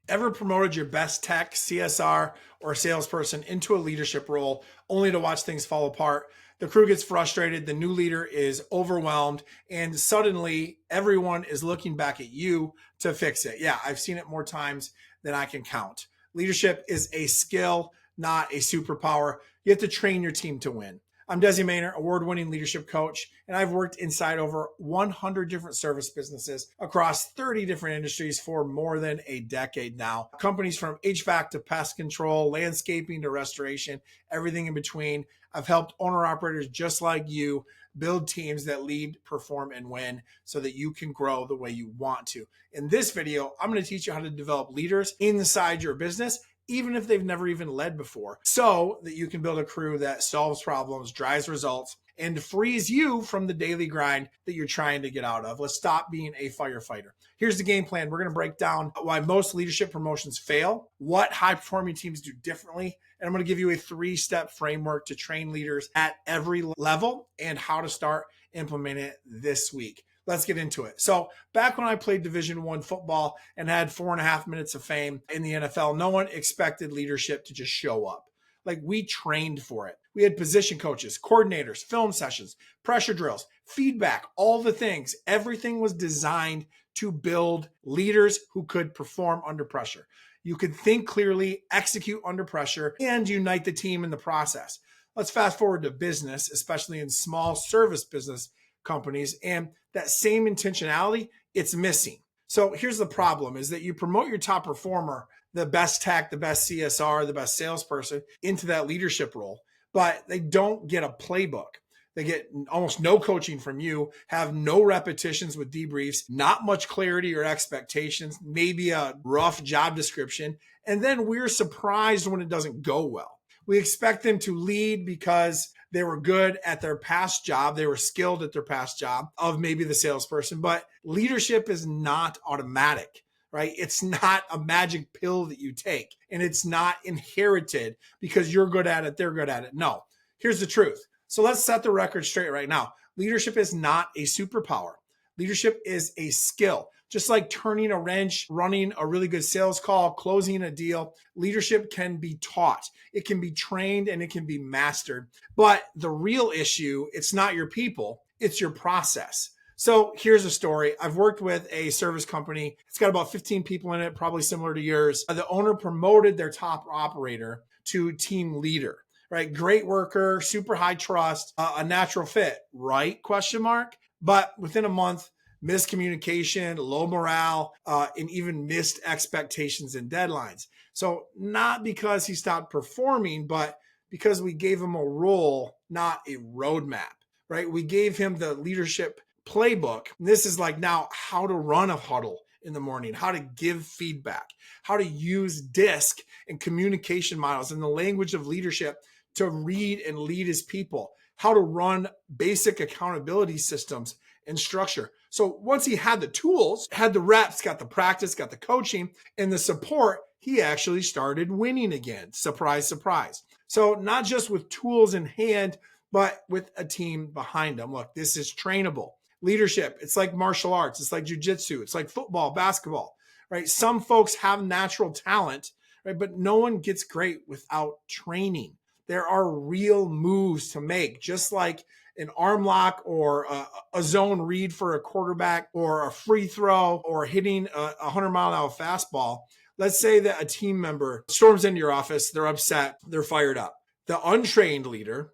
Ever promoted your best tech, CSR, or salesperson into a leadership role only to watch things fall apart? The crew gets frustrated, the new leader is overwhelmed, and suddenly everyone is looking back at you to fix it. Yeah, I've seen it more times than I can count. Leadership is a skill, not a superpower. You have to train your team to win. I'm Desi Mayner, award-winning leadership coach, and I've worked inside over 100 different service businesses across 30 different industries for more than a decade now. Companies from HVAC to pest control, landscaping to restoration, everything in between. I've helped owner-operators just like you build teams that lead, perform, and win so that you can grow the way you want to. In this video, I'm going to teach you how to develop leaders inside your business, even if they've never even led before, so that you can build a crew that solves problems, drives results, and frees you from the daily grind that you're trying to get out of. Let's stop being a firefighter. Here's the game plan. We're going to break down why most leadership promotions fail, what high-performing teams do differently, and I'm going to give you a 3-step framework to train leaders at every level and how to start implementing it this week. Let's get into it. So back when I played Division I football and had 4.5 minutes of fame in the NFL, no one expected leadership to just show up. Like, we trained for it. We had position coaches, coordinators, film sessions, pressure drills, feedback, all the things. Everything was designed to build leaders who could perform under pressure. You could think clearly, execute under pressure, and unite the team in the process. Let's fast forward to business, especially in small service business companies, and that same intentionality, it's missing. So here's the problem, is that you promote your top performer, the best tech, the best CSR, the best salesperson into that leadership role, but they don't get a playbook. They get almost no coaching from you, have no repetitions with debriefs, not much clarity or expectations, maybe a rough job description, and then we're surprised when it doesn't go well. We expect them to lead because they were good at their past job. They were skilled at their past job of maybe the salesperson, but leadership is not automatic, right? It's not a magic pill that you take, and it's not inherited because you're good at it, they're good at it. No, here's the truth. So let's set the record straight right now. Leadership is not a superpower. Leadership is a skill. Just like turning a wrench, running a really good sales call, closing a deal, leadership can be taught. It can be trained and it can be mastered. But the real issue, it's not your people, it's your process. So here's a story. I've worked with a service company. It's got about 15 people in it, probably similar to yours. The owner promoted their top operator to team leader, right? Great worker, super high trust, a natural fit, right? Question mark. But within a month, miscommunication, low morale, and even missed expectations and deadlines. So not because he stopped performing, but because we gave him a role, not a roadmap, right? We gave him the leadership playbook. And this is like now how to run a huddle in the morning, how to give feedback, how to use DISC and communication models in the language of leadership to read and lead his people, how to run basic accountability systems and structure. So once he had the tools, had the reps, got the practice, got the coaching and the support, he actually started winning again. Surprise, surprise. So not just with tools in hand, but with a team behind him. Look, this is trainable. Leadership, it's like martial arts. It's like jujitsu. It's like football, basketball, right? Some folks have natural talent, right? But no one gets great without training. There are real moves to make, just like an arm lock or a zone read for a quarterback or a free throw or hitting a 100-mile-an-hour fastball. Let's say that a team member storms into your office, they're upset, they're fired up. The untrained leader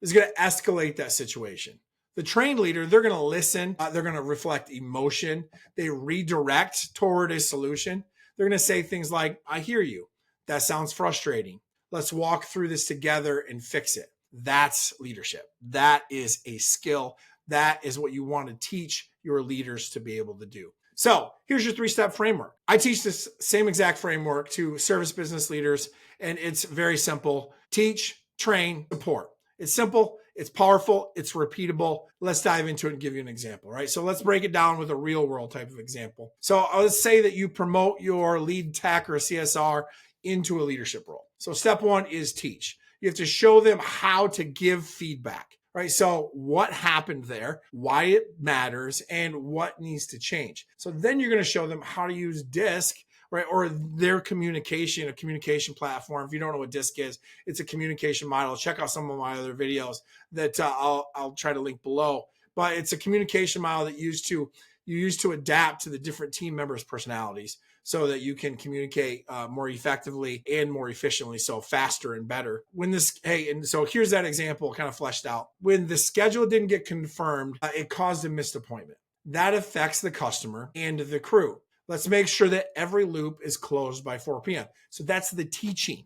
is going to escalate that situation. The trained leader, they're going to listen, they're going to reflect emotion, they redirect toward a solution. They're going to say things like, I hear you, that sounds frustrating. Let's walk through this together and fix it. That's leadership. That is a skill. That is what you want to teach your leaders to be able to do. So here's your 3-step framework. I teach this same exact framework to service business leaders, and it's very simple. Teach, train, support. It's simple, it's powerful, it's repeatable. Let's dive into it and give you an example, right? So let's break it down with a real world type of example. So let's say that you promote your lead tech or CSR into a leadership role. So step 1 is teach. You have to show them how to give feedback, right? So what happened there, why it matters, and what needs to change. So then you're going to show them how to use DISC right? Or their communication, a communication platform. If you don't know what DISC is, it's a communication model. Check out some of my other videos that I'll try to link below. But it's a communication model that you use to adapt to the different team members' personalities so that you can communicate more effectively and more efficiently, so faster and better. And so here's that example kind of fleshed out. When the schedule didn't get confirmed, it caused a missed appointment. That affects the customer and the crew. Let's make sure that every loop is closed by 4 p.m. So that's the teaching.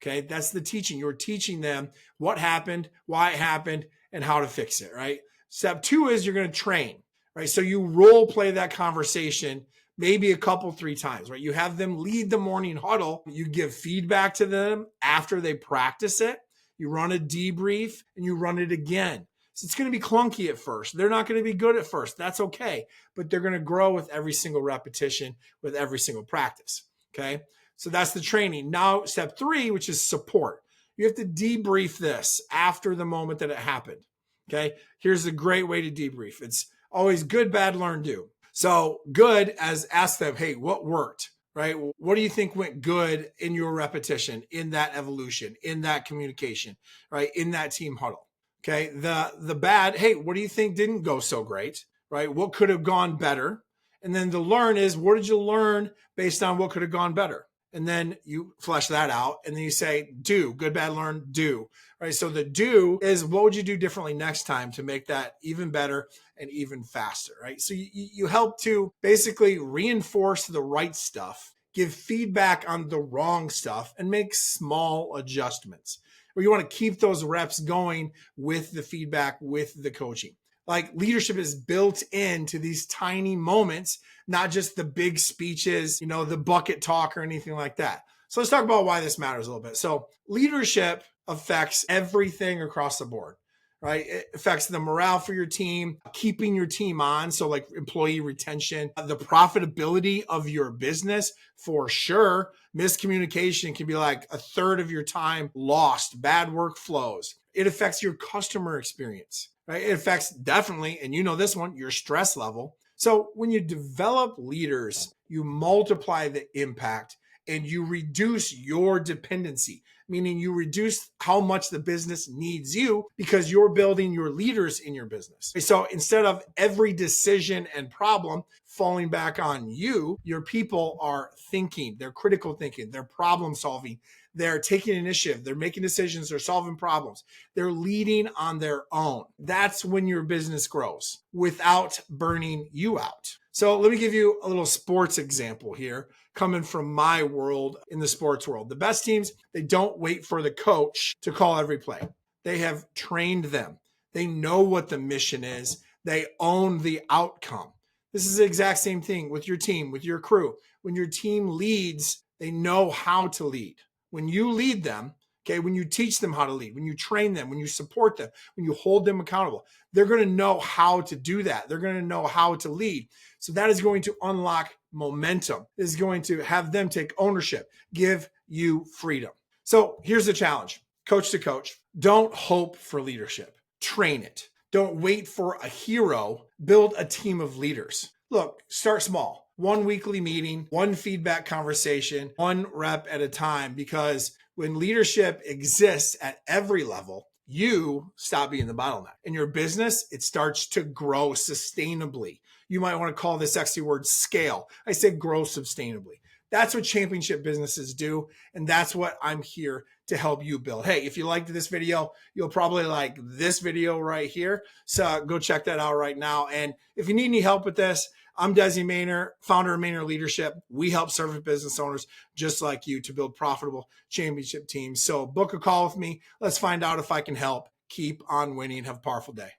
Okay, that's the teaching. You're teaching them what happened, why it happened, and how to fix it, right? Step 2 is you're going to train, right? So you role play that conversation maybe a couple, 3 times, right? You have them lead the morning huddle. You give feedback to them after they practice it. You run a debrief and you run it again. So it's going to be clunky at first. They're not going to be good at first. That's okay. But they're going to grow with every single repetition, with every single practice. Okay. So that's the training. Now, step 3, which is support. You have to debrief this after the moment that it happened. Okay. Here's a great way to debrief. It's always good, bad, learn, do. So good as ask them, hey, what worked, right? What do you think went good in your repetition, in that evolution, in that communication, right? In that team huddle. Okay. The bad, hey, what do you think didn't go so great, right? What could have gone better? And then the learn is, what did you learn based on what could have gone better? And then you flesh that out and then you say, do, good, bad, learn, do, right? So the do is, what would you do differently next time to make that even better and even faster, right? So you help to basically reinforce the right stuff, give feedback on the wrong stuff, and make small adjustments. Or you want to keep those reps going with the feedback, with the coaching. Like leadership is built into these tiny moments, not just the big speeches, the bucket talk or anything like that. So let's talk about why this matters a little bit. So leadership affects everything across the board, right? It affects the morale for your team, keeping your team on. So like employee retention, the profitability of your business for sure. Miscommunication can be like a third of your time lost, bad workflows. It affects your customer experience, right? It affects definitely, and this one, your stress level. So when you develop leaders, you multiply the impact and you reduce your dependency, meaning you reduce how much the business needs you because you're building your leaders in your business. So instead of every decision and problem falling back on you, your people are thinking, they're critical thinking, they're problem solving, they're taking initiative, they're making decisions, they're solving problems, they're leading on their own. That's when your business grows without burning you out. So let me give you a little sports example here coming from my world in the sports world. The best teams, they don't wait for the coach to call every play. They have trained them. They know what the mission is. They own the outcome. This is the exact same thing with your team, with your crew. When your team leads, they know how to lead. When you lead them, okay, when you teach them how to lead, when you train them, when you support them, when you hold them accountable, they're going to know how to do that. They're going to know how to lead. So that is going to unlock momentum. It is going to have them take ownership, give you freedom. So here's the challenge, coach to coach. Don't hope for leadership. Train it. Don't wait for a hero. Build a team of leaders. Look, start small. 1 weekly meeting, 1 feedback conversation, 1 rep at a time, because when leadership exists at every level, you stop being the bottleneck. In your business, it starts to grow sustainably. You might want to call this sexy word scale. I said grow sustainably. That's what championship businesses do. And that's what I'm here to help you build. Hey, if you liked this video, you'll probably like this video right here. So go check that out right now. And if you need any help with this, I'm Desi Mayner, founder of Mayner Leadership. We help service business owners just like you to build profitable championship teams. So book a call with me. Let's find out if I can help. Keep on winning. Have a powerful day.